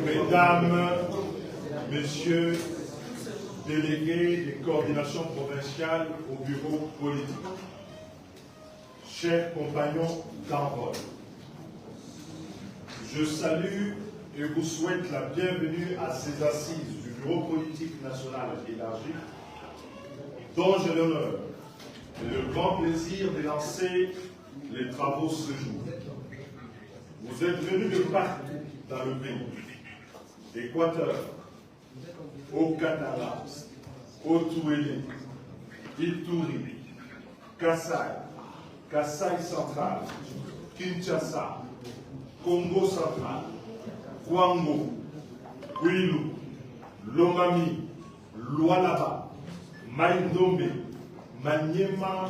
Mesdames, Messieurs, délégués des coordinations provinciales au bureau politique, chers compagnons d'envol, je salue et vous souhaite la bienvenue à ces assises du bureau politique national élargi, dont j'ai l'honneur et le grand plaisir de lancer les travaux ce jour. Vous êtes venus de partout dans le pays, Équateur, au Katara, au Touélé, Ituri, Kassai, Kassai central, Kinshasa, Congo central, Kwango, Kwilu, Lomami, Lualaba, Maïndombe, Maniema,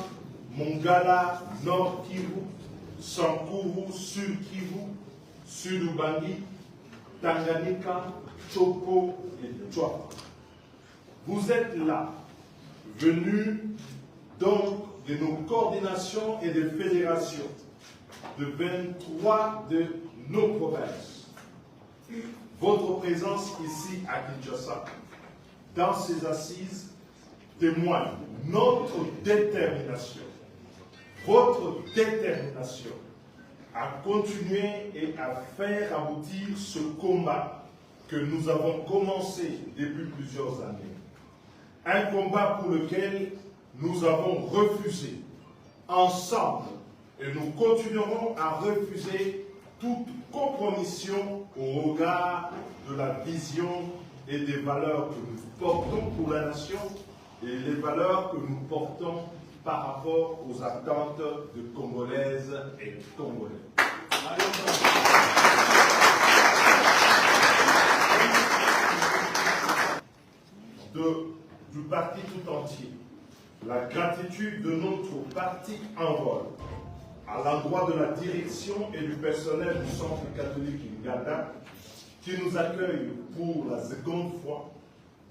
Mongala, Nord Kivu, Sankuru, Sud Kivu, Sud Ubangi, Tanganyika, Chopo et Chouapa. Vous êtes là, venus donc de nos coordinations et des fédérations de 23 de nos provinces. Votre présence ici à Kinshasa, dans ces assises, témoigne notre détermination, votre détermination à continuer et à faire aboutir ce combat que nous avons commencé depuis plusieurs années. Un combat pour lequel nous avons refusé ensemble et nous continuerons à refuser toute compromission au regard de la vision et des valeurs que nous portons pour la nation et les valeurs que nous portons par rapport aux attentes de Congolaises et Congolais. Du parti tout entier, la gratitude de notre parti en vol à l'endroit de la direction et du personnel du Centre catholique Nganda qui nous accueille pour la seconde fois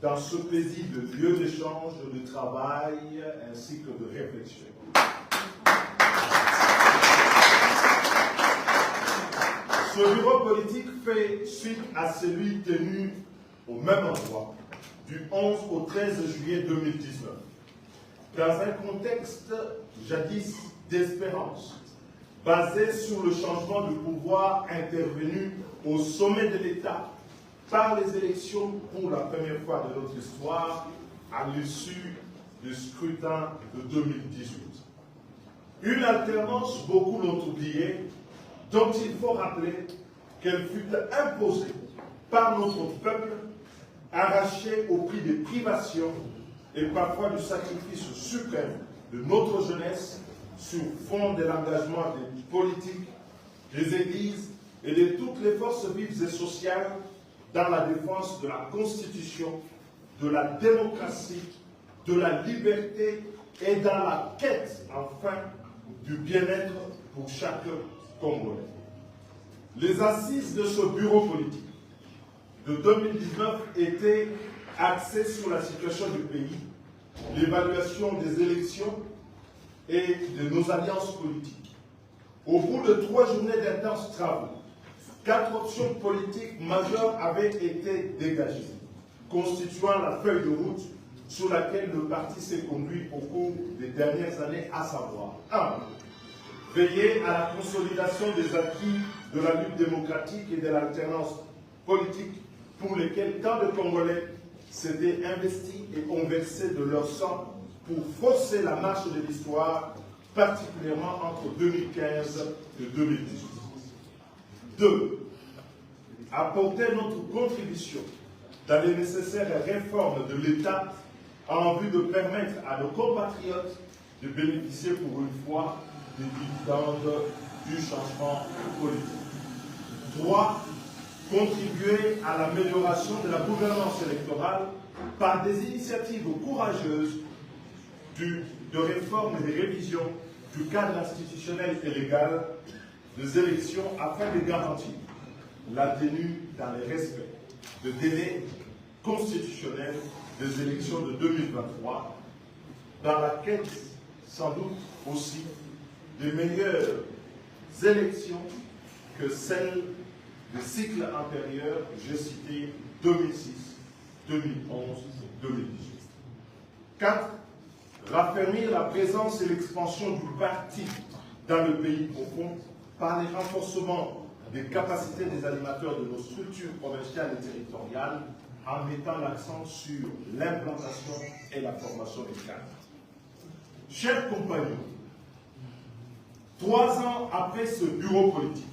dans ce paisible lieu d'échange, de travail ainsi que de réflexion. Ce bureau politique fait suite à celui tenu au même endroit du 11 au 13 juillet 2019, dans un contexte jadis d'espérance, basé sur le changement de pouvoir intervenu au sommet de l'État par les élections pour la première fois de notre histoire à l'issue du scrutin de 2018. Une alternance, beaucoup l'ont oubliée, dont il faut rappeler qu'elle fut imposée par notre peuple, arrachée au prix des privations et parfois du sacrifice suprême de notre jeunesse sur fond de l'engagement des politiques, des églises et de toutes les forces vives et sociales dans la défense de la Constitution, de la démocratie, de la liberté et dans la quête, enfin, du bien-être pour chaque Congolais. Les assises de ce bureau politique de 2019 étaient axées sur la situation du pays, l'évaluation des élections et de nos alliances politiques. Au bout de 3 journées d'intenses travaux, 4 options politiques majeures avaient été dégagées, constituant la feuille de route sur laquelle le parti s'est conduit au cours des dernières années, à savoir 1. Veiller à la consolidation des acquis de la lutte démocratique et de l'alternance politique pour lesquels tant de Congolais s'étaient investis et ont versé de leur sang pour forcer la marche de l'histoire, particulièrement entre 2015 et 2018. 2. Apporter notre contribution dans les nécessaires réformes de l'État en vue de permettre à nos compatriotes de bénéficier pour une fois des dividendes du changement politique. 3. Contribuer à l'amélioration de la gouvernance électorale par des initiatives courageuses de réforme et de révision du cadre institutionnel et légal des élections afin de garantir la tenue dans les respects de délais constitutionnels des élections de 2023, dans la quête sans doute aussi de meilleures élections que celles du cycle antérieur, j'ai cité 2006, 2011, 2018. 4. Raffermir la présence et l'expansion du parti dans le pays profond par les renforcements des capacités des animateurs de nos structures provinciales et territoriales en mettant l'accent sur l'implantation et la formation des cadres. Chers compagnons, 3 ans après ce bureau politique,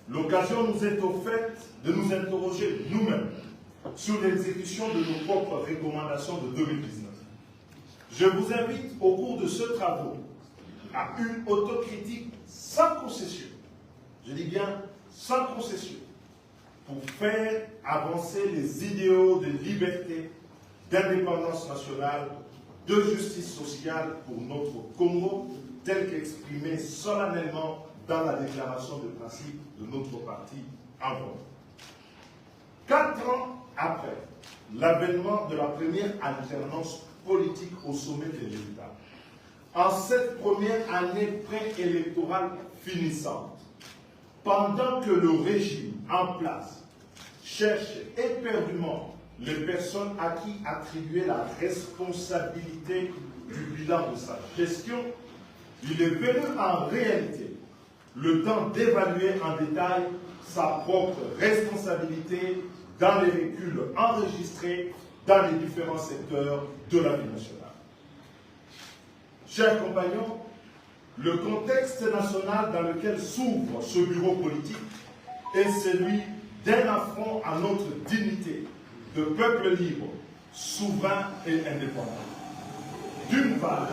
l'occasion nous est offerte de nous interroger nous-mêmes sur l'exécution de nos propres recommandations de 2019. Je vous invite au cours de ce travail à une autocritique sans concession, je dis bien sans concession, pour faire avancer les idéaux de liberté, d'indépendance nationale, de justice sociale pour notre Congo, tel qu'exprimé solennellement dans la déclaration de principe de notre parti en vote. 4 ans après l'avènement de la première alternance politique au sommet de l'État, en cette première année préélectorale finissante, pendant que le régime en place cherche éperdument les personnes à qui attribuer la responsabilité du bilan de sa gestion, il est venu en réalité le temps d'évaluer en détail sa propre responsabilité dans les reculs enregistrés dans les différents secteurs de la vie nationale. Chers compagnons, le contexte national dans lequel s'ouvre ce bureau politique est celui d'un affront à notre dignité de peuple libre, souverain et indépendant. D'une part,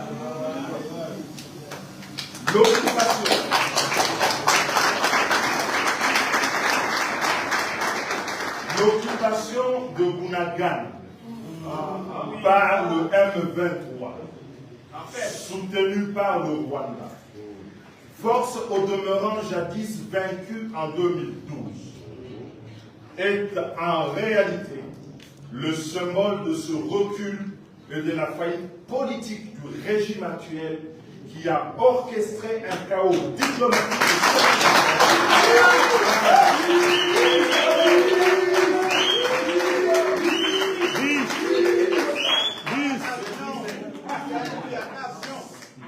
l'occupation de Bunagana par le M23, soutenu par le Rwanda, force au demeurant jadis vaincue en 2012, est en réalité le symbole de ce recul et de la faillite politique du régime actuel qui a orchestré un chaos diplomatique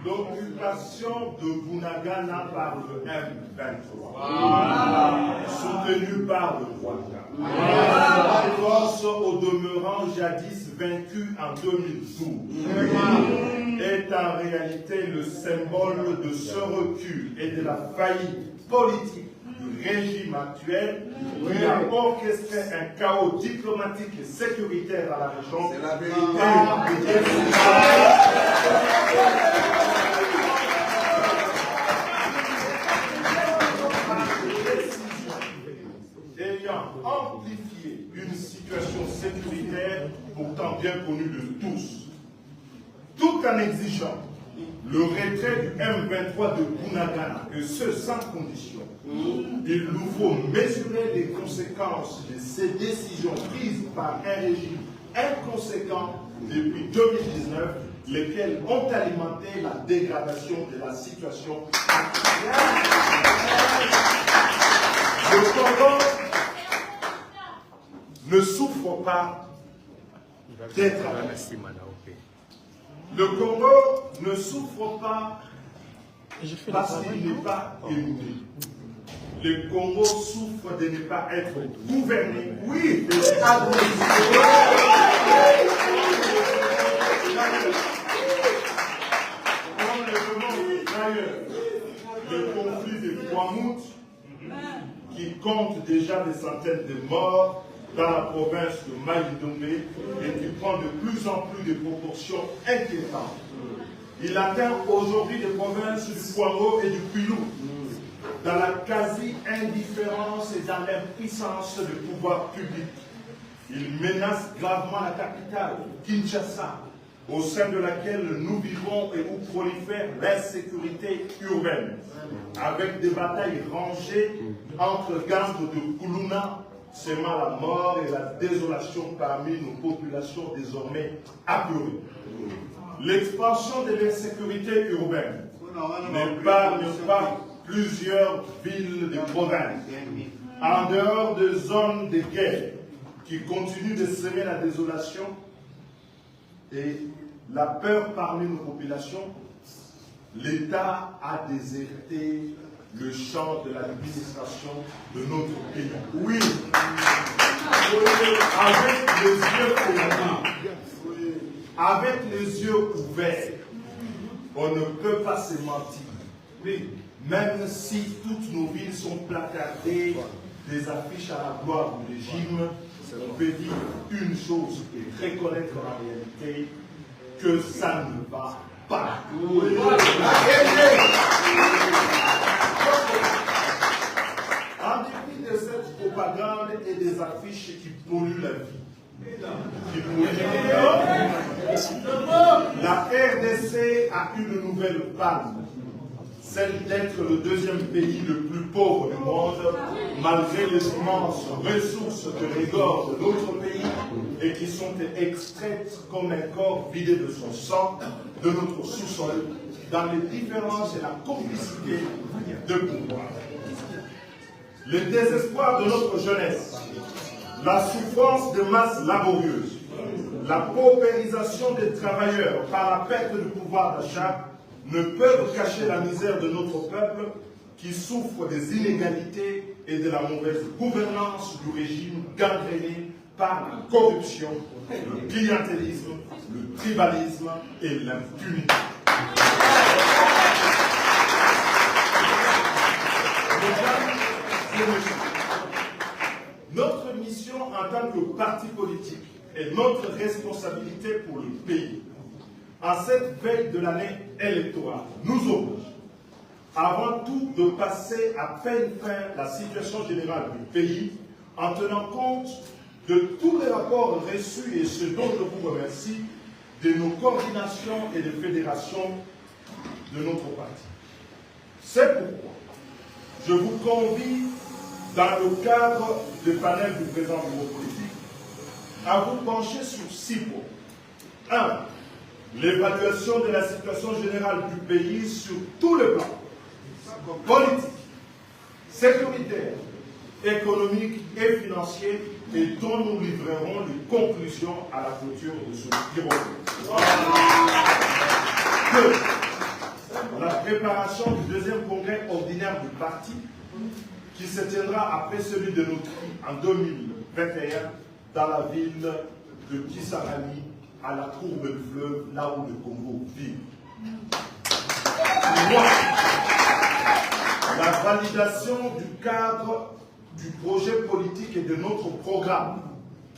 l'occupation de Bunagana par le M23, soutenu par le Rwanda, force au demeurant jadis vaincue en 2012, est en réalité le symbole de ce recul et de la faillite politique du régime actuel qui a orchestré un chaos diplomatique et sécuritaire à la région. C'est la vérité. Ayant amplifié une situation sécuritaire pourtant bien connue de tous, tout en exigeant le retrait du M23 de Bunagana, et ce sans condition, il nous faut mesurer les conséquences de ces décisions prises par un régime inconséquent depuis 2019, lesquelles ont alimenté la dégradation de la situation actuelle. Le Congo ne souffre pas d'être agressé. Le Congo ne souffre pas parce qu'il n'est pas ému. Le Congo souffre de ne pas être gouverné. Oui, comme le demande d'ailleurs le conflit de Kwamut, qui compte déjà des centaines de morts dans la province de Maïdombe et qui prend de plus en plus de proportions inquiétantes. Il atteint aujourd'hui des provinces du Kwango et du Kwilu, dans la quasi-indifférence et dans l'impuissance du pouvoir public. Il menace gravement la capitale, Kinshasa, au sein de laquelle nous vivons et où prolifère l'insécurité urbaine, avec des batailles rangées entre gangs de Kuluna, semant la mort et la désolation parmi nos populations désormais apeurées. L'expansion de l'insécurité urbaine n'épargne pas plusieurs villes de province, en dehors de zones de guerre qui continuent de semer la désolation et la peur parmi nos populations. L'État a déserté le champ de l'administration de notre pays. Oui, avec les yeux ouverts, on ne peut pas se mentir. Oui. Même si toutes nos villes sont placardées des affiches à la gloire du régime, on peut dire une chose et reconnaître la réalité, que ça ne va pas. Oui. En dépit de cette propagande et des affiches qui polluent la vie, la RDC a une nouvelle panne, celle d'être le deuxième pays le plus pauvre du monde, malgré les immenses ressources que regorge notre pays et qui sont extraites comme un corps vidé de son sang de notre sous-sol, dans les différences et la complicité de pouvoir. Le désespoir de notre jeunesse, la souffrance de masse laborieuse, la paupérisation des travailleurs par la perte de pouvoir d'achat ne peuvent cacher la misère de notre peuple qui souffre des inégalités et de la mauvaise gouvernance du régime gangréné par la corruption, le clientélisme, le tribalisme et l'impunité. Notre mission en tant que parti politique et notre responsabilité pour le pays, en cette veille de l'année électorale, nous oblige avant tout de passer à peine fin la situation générale du pays en tenant compte de tous les rapports reçus et ce dont je vous remercie, de nos coordinations et des fédérations de notre parti. C'est pourquoi je vous convie, dans le cadre du panel du présent bureau politique, à vous pencher sur 6 points. 1. L'évaluation de la situation générale du pays sur tous les plans, politique, sécuritaire, économique et financier, et dont nous livrerons les conclusions à la clôture de ce bureau. 2. La préparation du 2e congrès ordinaire du parti, qui se tiendra après celui de notre en 2021 dans la ville de Kisangani, à la courbe du fleuve, là où le Congo vit. 3. La validation du cadre du projet politique et de notre programme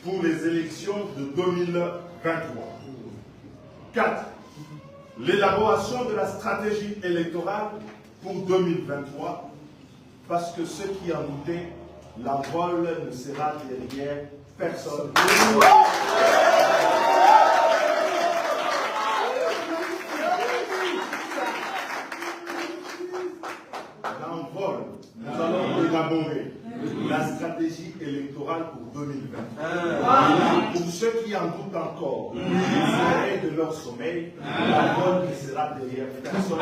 pour les élections de 2023. 4. L'élaboration de la stratégie électorale pour 2023, parce que ceux qui en doutaient, la vol ne sera derrière personne. L'envol, nous allons élaborer la stratégie électorale pour 2020. Pour ceux qui en doutent encore, ils de leur sommeil, l'envol ne sera derrière personne.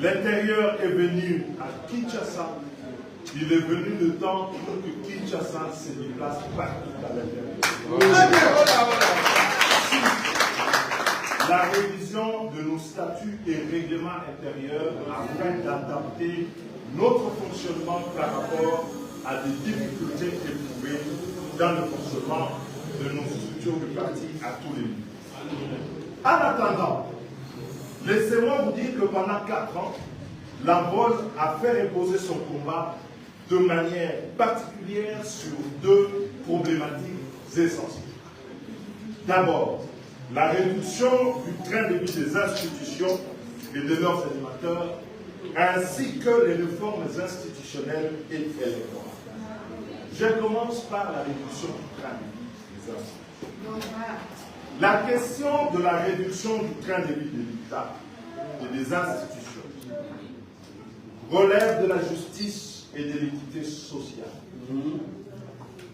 L'intérieur est venu à Kinshasa. Il est venu le temps pour que Kinshasa se déplace partout à l'intérieur. La révision de nos statuts et règlements intérieurs afin d'adapter notre fonctionnement par rapport à des difficultés éprouvées dans le fonctionnement de nos structures de parti à tous les niveaux. En attendant, laissez-moi vous dire que pendant 4 ans, l'envol a fait reposer son combat de manière particulière sur 2 problématiques essentielles. D'abord, la réduction du train de vie des institutions et de leurs animateurs, ainsi que les réformes institutionnelles et électorales. Je commence par la réduction du train de vie des institutions. La question de la réduction du train de vie de l'État et des institutions relève de la justice et de l'équité sociale.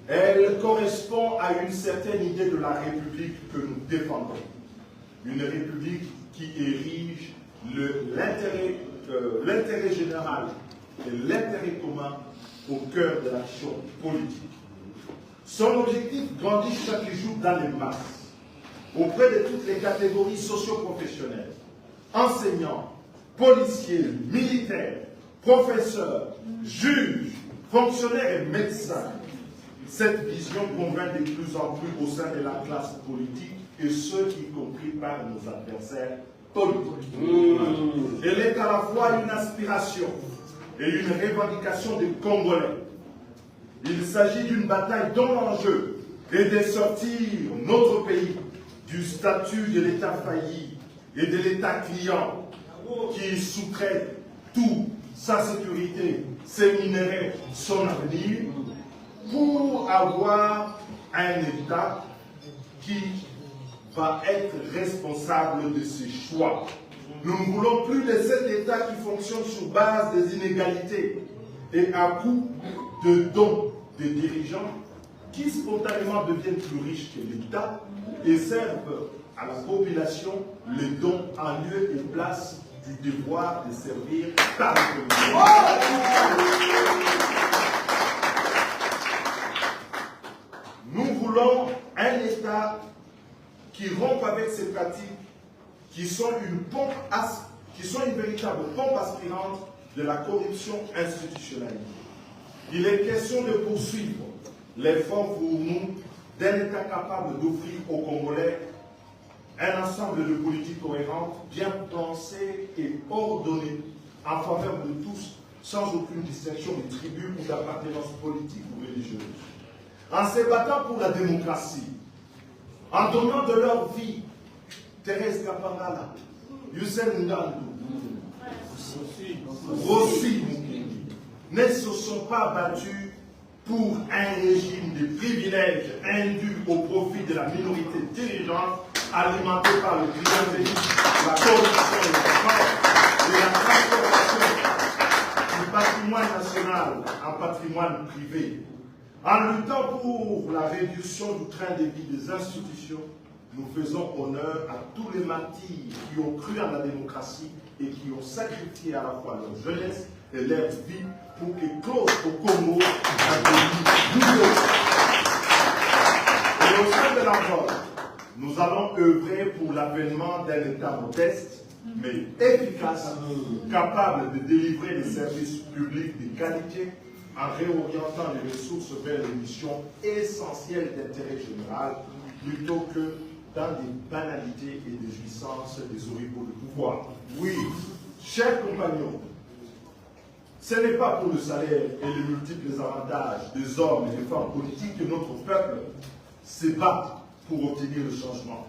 Elle correspond à une certaine idée de la République que nous défendons. Une République qui érige l'intérêt général et l'intérêt commun au cœur de l'action politique. Son objectif grandit chaque jour dans les masses, auprès de toutes les catégories socio-professionnelles, enseignants, policiers, militaires, professeurs, juges, fonctionnaires et médecins. Cette vision convainc de plus en plus au sein de la classe politique et ceux qui compris par nos adversaires politiques. Elle est à la fois une aspiration et une revendication des Congolais. Il s'agit d'une bataille dont l'enjeu est de sortir notre pays du statut de l'État failli et de l'État client qui sous-traite tout, sa sécurité, ses minéraux, son avenir, pour avoir un État qui va être responsable de ses choix. Nous ne voulons plus de cet État qui fonctionne sur base des inégalités et à coup de dons des dirigeants qui spontanément deviennent plus riches que l'État et servent à la population les dons en lieu et place du devoir de servir par la communauté. Nous voulons un État qui rompe avec ces pratiques qui sont une véritable pompe aspirante de la corruption institutionnelle. Il est question de poursuivre l'effort pour nous d'un État capable d'offrir aux Congolais un ensemble de politiques cohérentes, bien pensées et ordonnées en faveur de tous, sans aucune distinction de tribu ou d'appartenance politique ou religieuse. En se battant pour la démocratie, en donnant de leur vie, Thérèse Kapangala, Youssef Ndandou, Rossi ne se sont pas battus pour un régime de privilèges indus au profit de la minorité dirigeante, alimenté par le clientélisme, la corruption et la fraude, et la transformation du patrimoine national en patrimoine privé. En luttant pour la réduction du train de vie des institutions, nous faisons honneur à tous les martyrs qui ont cru en la démocratie et qui ont sacrifié à la fois leur jeunesse et leur vie pour qu'éclose au Congo un pays nouveau. Et au sein de l'envol, nous allons œuvrer pour l'avènement d'un État modeste, mais efficace, capable de délivrer des services publics de qualité en réorientant les ressources vers les missions essentielles d'intérêt général plutôt que dans des banalités et des jouissances des oripeaux de pouvoir. Oui, chers compagnons, ce n'est pas pour le salaire et les multiples avantages des hommes et des femmes politiques que notre peuple se bat pour obtenir le changement.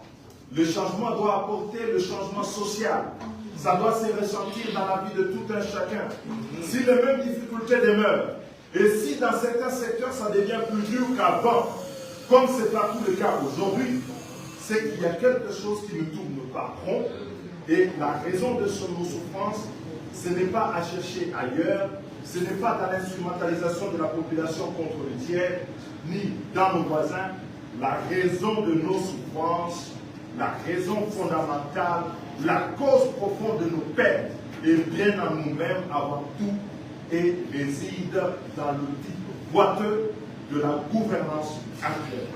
Le changement doit apporter le changement social. Ça doit se ressentir dans la vie de tout un chacun. Si les mêmes difficultés demeurent, et si dans certains secteurs ça devient plus dur qu'avant, comme c'est partout le cas aujourd'hui, c'est qu'il y a quelque chose qui ne tourne pas rond, et la raison de nos souffrances, ce n'est pas à chercher ailleurs, ce n'est pas dans l'instrumentalisation de la population contre le tiers, ni dans nos voisins. La raison de nos souffrances, la raison fondamentale, la cause profonde de nos pertes est bien en nous-mêmes avant tout et réside dans le type boiteux de la gouvernance actuelle.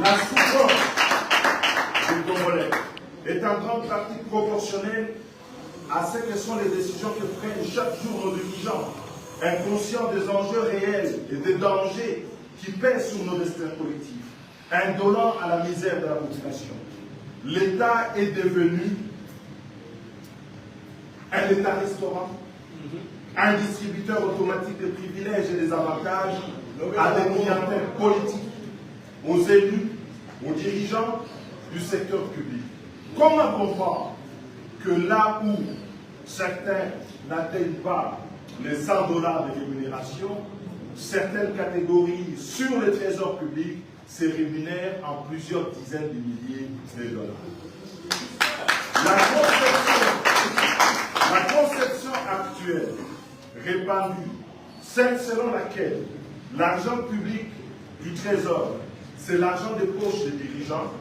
La souffrance des Congolais est en grande partie proportionnelle à ce que sont les décisions que prennent chaque jour nos dirigeants, inconscients des enjeux réels et des dangers qui pèsent sur nos destins collectifs, indolents à la misère de la population. L'État est devenu un État-restaurant, un distributeur automatique des privilèges et des avantages à des clientèles politiques, aux élus, aux dirigeants du secteur public. Comment comprendre que là où certains n'atteignent pas les 100 $ de rémunération, certaines catégories sur le trésor public se rémunèrent en plusieurs dizaines de milliers de dollars. La conception actuelle habituelle, répandue, celle selon laquelle l'argent public du Trésor, c'est l'argent des poches des dirigeants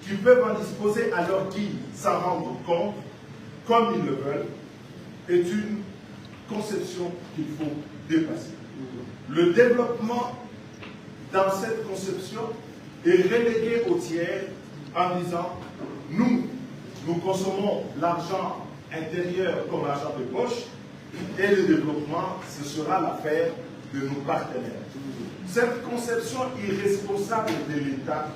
qui peuvent en disposer à leur guise sans rendre compte, comme ils le veulent, est une conception qu'il faut dépasser. Le développement dans cette conception est relégué au tiers en disant nous consommons l'argent intérieur comme l'argent de poche et le développement, ce sera l'affaire de nos partenaires. Cette conception irresponsable de l'État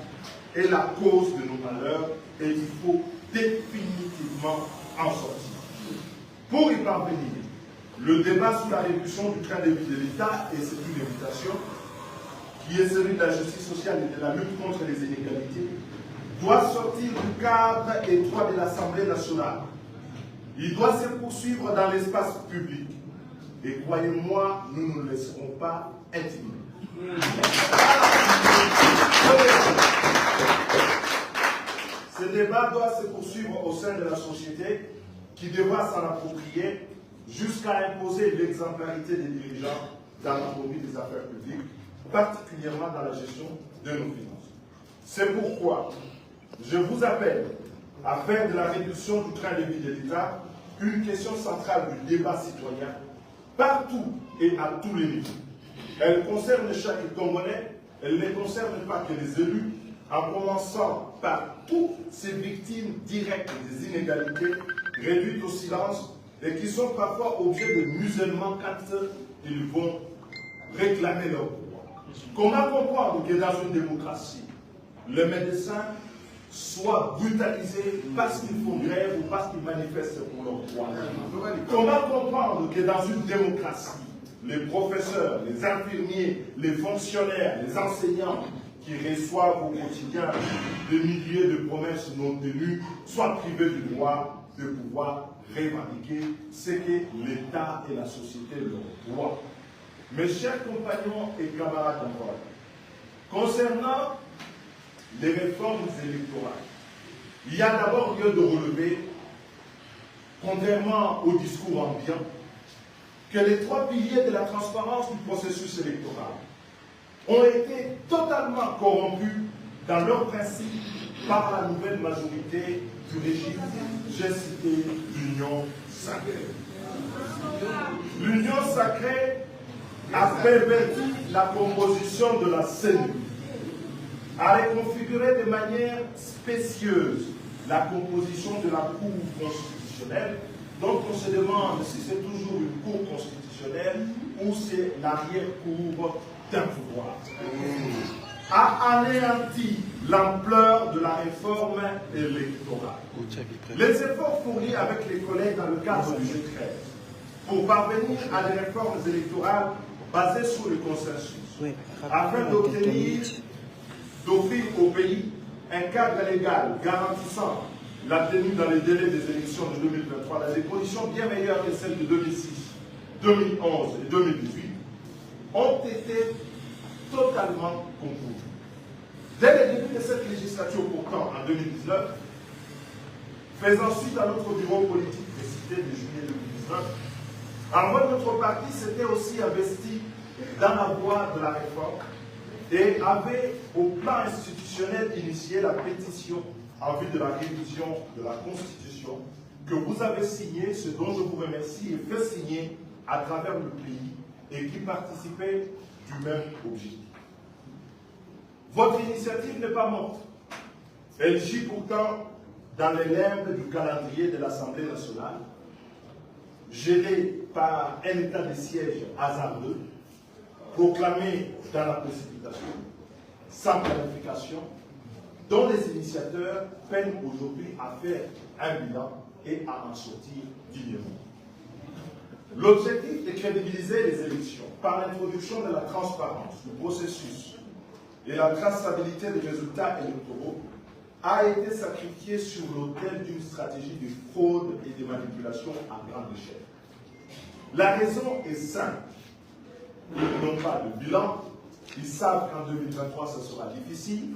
est la cause de nos malheurs et il faut définitivement en sortir. Pour y parvenir, le débat sur la réduction du train de vie de l'État, et c'est une invitation, qui est celui de la justice sociale et de la lutte contre les inégalités, doit sortir du cadre étroit de l'Assemblée nationale. Il doit se poursuivre dans l'espace public. Et croyez-moi, nous ne nous laisserons pas intimider. Ce débat doit se poursuivre au sein de la société qui devra s'en approprier jusqu'à imposer l'exemplarité des dirigeants dans la conduite des affaires publiques, particulièrement dans la gestion de nos finances. C'est pourquoi je vous appelle à faire de la réduction du train de vie de l'État une question centrale du débat citoyen, partout et à tous les niveaux. Elle concerne chaque Congolais, elle ne concerne pas que les élus, en commençant par toutes ces victimes directes des inégalités réduites au silence et qui sont parfois objets de musulmans quand ils vont réclamer leur pouvoir. Comment comprendre que dans une démocratie, les médecins soient brutalisés parce qu'ils font grève ou parce qu'ils manifestent pour leur droit? Comment comprendre que dans une démocratie, les professeurs, les infirmiers, les fonctionnaires, les enseignants qui reçoivent au quotidien des milliers de promesses non tenues soient privés du droit de pouvoir revendiquer ce que l'État et la société leur doivent? Mes chers compagnons et camarades d'envoi, concernant les réformes électorales, il y a d'abord lieu de relever, contrairement au discours ambiant, que les trois piliers de la transparence du processus électoral ont été totalement corrompus dans leurs principes par la nouvelle majorité du régime, j'ai cité l'Union sacrée. L'Union sacrée a perverti la composition de la CENI, a reconfiguré de manière spécieuse la composition de la Cour constitutionnelle, donc on se demande si c'est toujours une Cour constitutionnelle ou c'est l'arrière-cour d'un pouvoir, a anéanti l'ampleur de la réforme électorale. Les efforts fournis avec les collègues dans le cadre du G13 pour parvenir à des réformes électorales basées sur le consensus, afin d'offrir au pays un cadre légal garantissant la tenue dans les délais des élections de 2023 dans des conditions bien meilleures que celles de 2006, 2011 et 2018, ont été totalement concourus. Dès le début de cette législature, pourtant, en 2019, faisant suite à notre bureau politique précité de juillet 2019, en voie de notre parti s'était aussi investi dans la voie de la réforme et avait, au plan institutionnel, initié la pétition en vue de la révision de la Constitution que vous avez signée, ce dont je vous remercie, et fait signer à travers le pays et qui participait du même objectif. Votre initiative n'est pas morte. Elle gît pourtant dans les limbes du calendrier de l'Assemblée nationale, géré par un état de siège hasardeux, proclamé dans la précipitation, sans planification, dont les initiateurs peinent aujourd'hui à faire un bilan et à en sortir dignement. L'objectif est de crédibiliser les élections par l'introduction de la transparence du processus et la traçabilité des résultats électoraux a été sacrifié sur l'autel d'une stratégie de fraude et de manipulation à grande échelle. La raison est simple. Ils n'ont pas de bilan, ils savent qu'en 2023 ça sera difficile,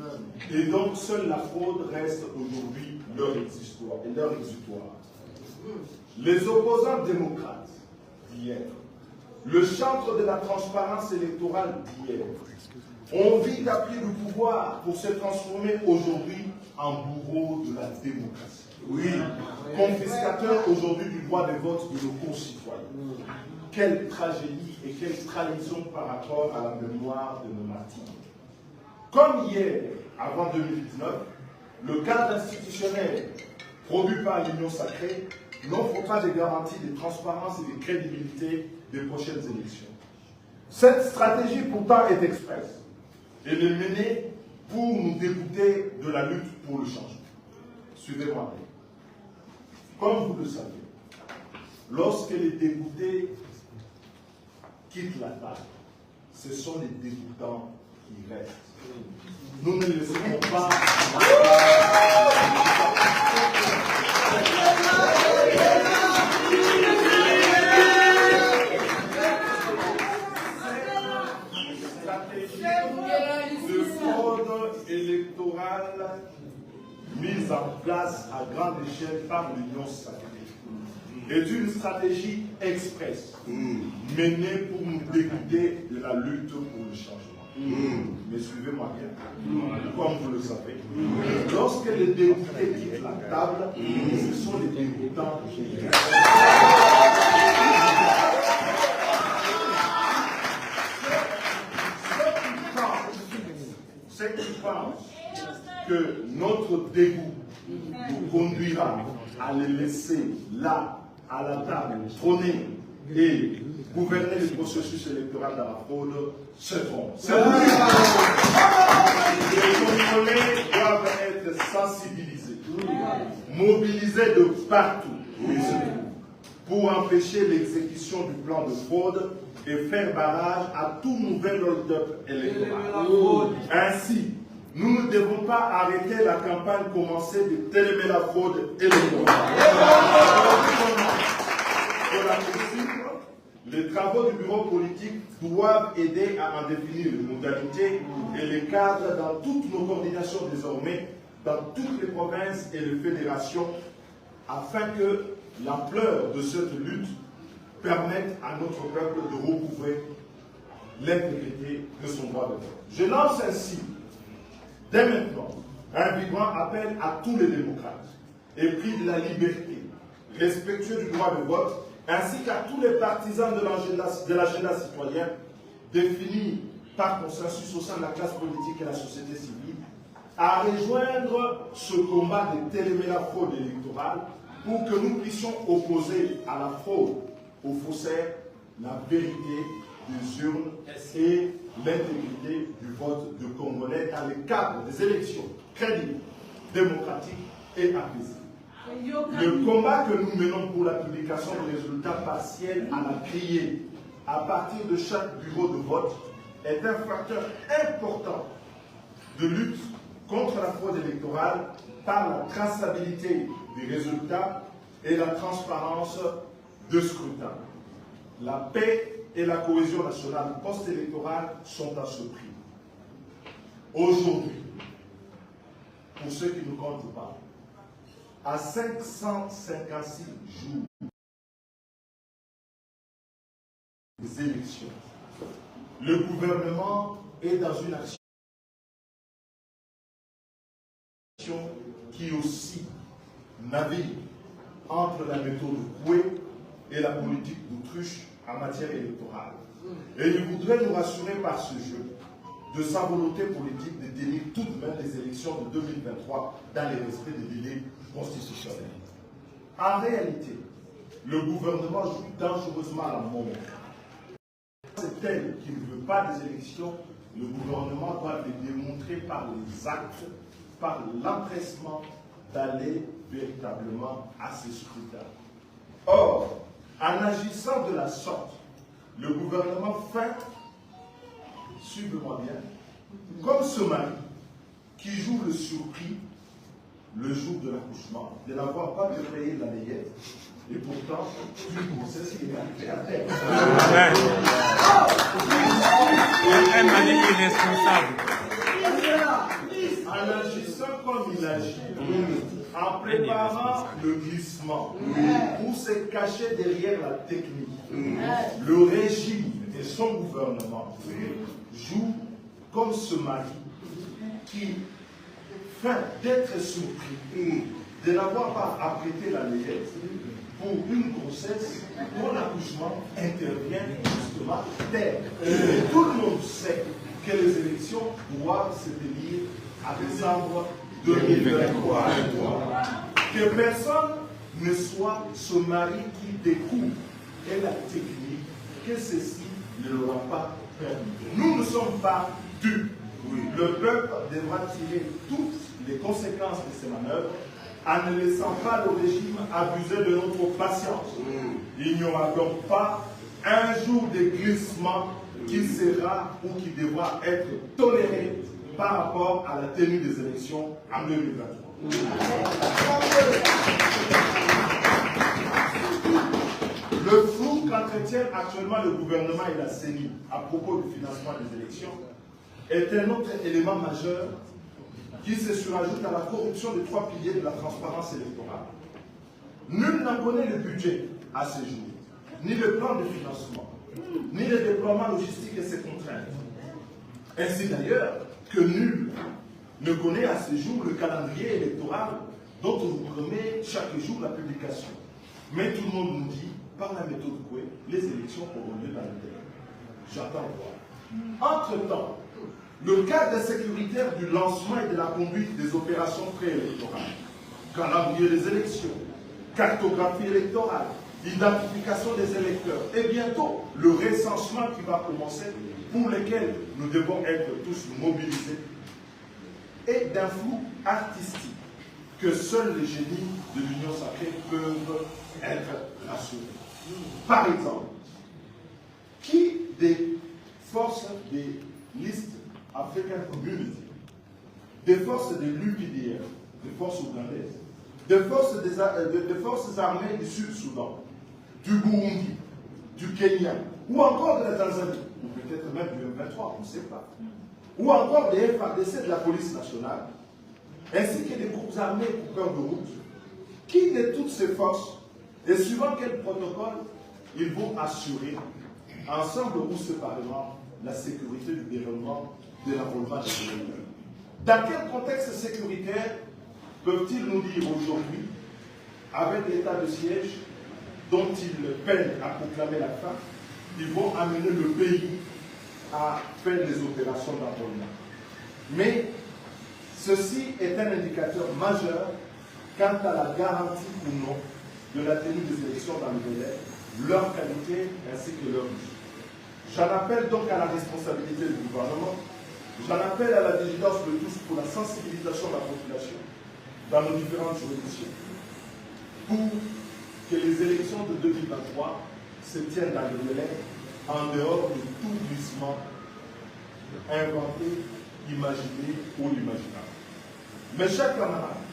et donc seule la fraude reste aujourd'hui leur exutoire. Les opposants démocrates d'hier. Le chantre de la transparence électorale d'hier. On vit d'appuyer le pouvoir pour se transformer aujourd'hui en bourreau de la démocratie. Oui, confiscateur aujourd'hui du droit de vote de nos concitoyens. Quelle tragédie et quelle trahison par rapport à la mémoire de nos martyrs. Comme hier, avant 2019, le cadre institutionnel produit par l'Union sacrée n'offre pas de garanties de transparence et de crédibilité des prochaines élections. Cette stratégie pourtant est expresse. Elle est menée pour nous dégoûter de la lutte pour le changement. Suivez-moi. Comme vous le savez, lorsque les dégoûtés quittent la table, ce sont les dégoûtants qui restent. Nous ne laisserons pas... de fraude électorale mise en place à grande échelle par l'Union sacrée est une stratégie express menée pour nous dégoûter de la lutte pour le changement. Mais suivez-moi bien, comme vous le savez, lorsque les dégoûtés quittent la table, ce sont les dégoûtants qui restent. Ceux qui pensent que notre dégoût nous conduira à les laisser là, à la table, trôner et gouverner le processus électoral dans la fraude, se trompent. Les Congolais doivent être sensibilisés, mobilisés de partout pour empêcher l'exécution du plan de fraude et faire barrage à tout nouvel hold-up électoral. Ainsi, nous ne devons pas arrêter la campagne commencée de télémer la fraude électorale. Pour la possible, les travaux du bureau politique doivent aider à en définir les modalités et les cadres dans toutes nos coordinations désormais, dans toutes les provinces et les fédérations, afin que l'ampleur de cette lutte permette à notre peuple de recouvrer l'intégrité de son droit de vote. Je lance ainsi, dès maintenant, un vibrant appel à tous les démocrates, épris de la liberté, respectueux du droit de vote, ainsi qu'à tous les partisans de l'agenda citoyen défini par consensus au sein de la classe politique et de la société civile, à rejoindre ce combat de télémer la fraude électorale pour que nous puissions opposer à la fraude, aux faussaires, la vérité des urnes et l'intégrité du vote de Congolais dans le cadre des élections crédibles, démocratiques et apaisées. Le combat que nous menons pour la publication de résultats partiels à la criée à partir de chaque bureau de vote est un facteur important de lutte contre la fraude électorale par la traçabilité des résultats et la transparence de scrutin. La paix et la cohésion nationale post-électorale sont à ce prix. Aujourd'hui, pour ceux qui ne comptent pas, à 556 jours des élections, le gouvernement est dans une action qui aussi navigue entre la méthode Coué et la politique d'autruche en matière électorale. Et il voudrait nous rassurer par ce jeu de sa volonté politique de tenir tout de même les élections de 2023 dans les respects des délais constitutionnels. En réalité, le gouvernement joue dangereusement la mort. C'est tel qui ne veut pas des élections, le gouvernement doit les démontrer par les actes, par l'empressement d'aller véritablement à ces scrutins. Or, en agissant de la sorte, le gouvernement fait, suivez-moi bien, comme ce mari qui joue le surpris le jour de l'accouchement, de n'avoir pas de payer la layette, et pourtant, une grossesse qui est arrivée à terre. Un mari irresponsable. En en agissant comme il agit, en préparant le glissement, pour se cacher derrière la technique, le régime et son gouvernement jouent comme ce mari qui feint d'être surpris, de n'avoir pas apprêté la layette pour une grossesse, dont l'accouchement intervient justement terre. Et tout le monde sait que les élections doivent se tenir à décembre 2023. Que personne ne soit ce mari qui découvre et la technique, que ceci ne l'aura pas permis. Nous ne sommes pas dupes. Le peuple devra tirer toutes les conséquences de ces manœuvres en ne laissant pas le régime abuser de notre patience. Il n'y aura donc pas un jour de glissement qui sera ou qui devra être toléré par rapport à la tenue des élections en 2023. Le flou qu'entretiennent actuellement le gouvernement et la CENI à propos du financement des élections est un autre élément majeur qui se surajoute à la corruption des trois piliers de la transparence électorale. Nul n'en connaît le budget à ce jour, ni le plan de financement, ni le déploiement logistique et ses contraintes. Ainsi d'ailleurs que nul ne connaît à ce jour le calendrier électoral dont on vous promet chaque jour la publication. Mais tout le monde nous dit, par la méthode Coué, les élections auront lieu dans le délai. J'attends voir. Entre-temps, le cadre sécuritaire du lancement et de la conduite des opérations préélectorales, calendrier des élections, cartographie électorale, identification des électeurs et bientôt le recensement qui va commencer, pour lequel nous devons être tous mobilisés, et d'un flou artistique que seuls les génies de l'Union sacrée peuvent être rassurés. Par exemple, qui des forces des listes African Community, des forces de l'UPDF, des forces ougandaises, des forces armées du Sud-Soudan, du Burundi, du Kenya, ou encore de la Tanzanie, ou peut-être même du M23, on ne sait pas, ou encore des FARDC de la police nationale, ainsi que des groupes armés coupeurs de route, qui de toutes ces forces, et suivant quel protocole, ils vont assurer, ensemble ou séparément, la sécurité du déroulement de l'enrôlement des électeurs. Dans quel contexte sécuritaire peuvent-ils nous dire aujourd'hui, avec l'état de siège dont ils peinent à proclamer la fin, ils vont amener le pays à faire des opérations d'enrôlement? Mais ceci est un indicateur majeur quant à la garantie ou non de la tenue des élections dans le délai, leur qualité ainsi que leur issue. J'en appelle donc à la responsabilité du gouvernement, j'en appelle à la vigilance de tous pour la sensibilisation de la population dans nos différentes juridictions, pour que les élections de 2023 se tiennent dans le délai en dehors de tout glissement inventé, imaginé ou imaginable. Mes chers camarades,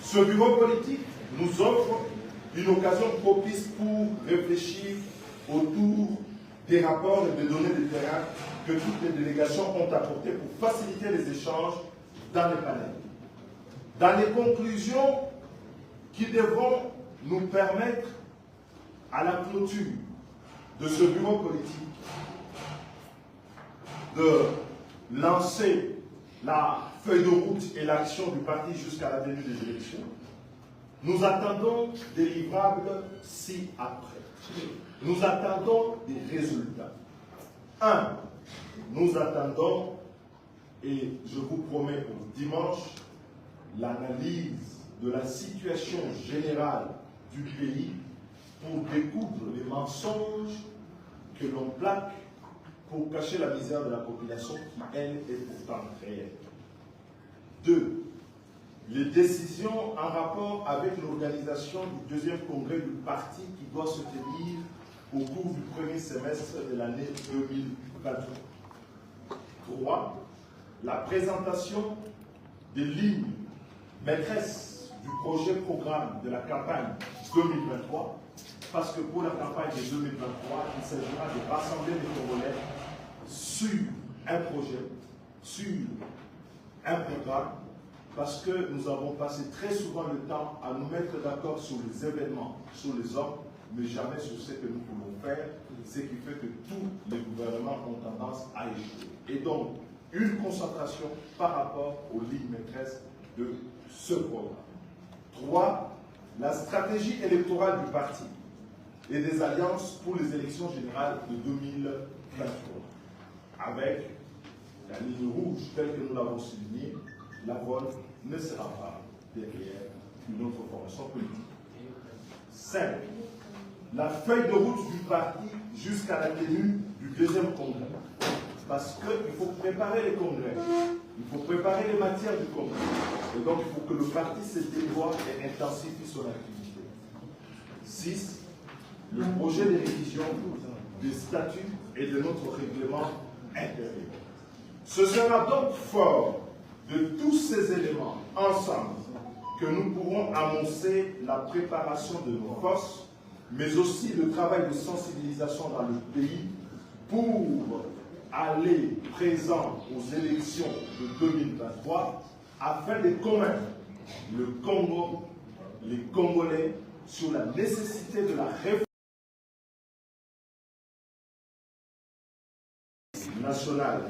ce bureau politique nous offre une occasion propice pour réfléchir autour des rapports et des données de terrain que toutes les délégations ont apportés pour faciliter les échanges dans les panels. Dans les conclusions qui devront nous permettre, à la clôture de ce bureau politique, de lancer la feuille de route et l'action du parti jusqu'à la tenue des élections, nous attendons des livrables ci-après. Nous attendons des résultats. Un, nous attendons, et je vous promets pour dimanche, l'analyse de la situation générale du pays pour découvrir les mensonges que l'on plaque pour cacher la misère de la population qui, elle, est pourtant réelle. Deux, les décisions en rapport avec l'organisation du deuxième congrès du parti qui doit se tenir au cours du premier semestre de l'année 2023. 3. La présentation des lignes maîtresses du projet programme de la campagne 2023, parce que pour la campagne de 2023, il s'agira de rassembler les Congolais sur un projet, sur un programme parce que nous avons passé très souvent le temps à nous mettre d'accord sur les événements, sur les hommes, mais jamais sur ce que nous voulons faire, ce qui fait que tous les gouvernements ont tendance à échouer. Et donc, une concentration par rapport aux lignes maîtresses de ce programme. 3. La stratégie électorale du parti et des alliances pour les élections générales de 2023. Avec la ligne rouge telle que nous l'avons souligné, la VOL ne sera pas derrière une autre formation politique. 5. La feuille de route du parti jusqu'à la tenue du deuxième congrès. Parce qu'il faut préparer les congrès, il faut préparer les matières du congrès. Et donc il faut que le parti se déploie et intensifie son activité. 6. Le projet de révision des statuts et de notre règlement intérieur. Ce sera donc fort de tous ces éléments ensemble que nous pourrons annoncer la préparation de nos forces, mais aussi le travail de sensibilisation dans le pays pour aller présent aux élections de 2023 afin de convaincre le Congo, les Congolais sur la nécessité de la réforme nationale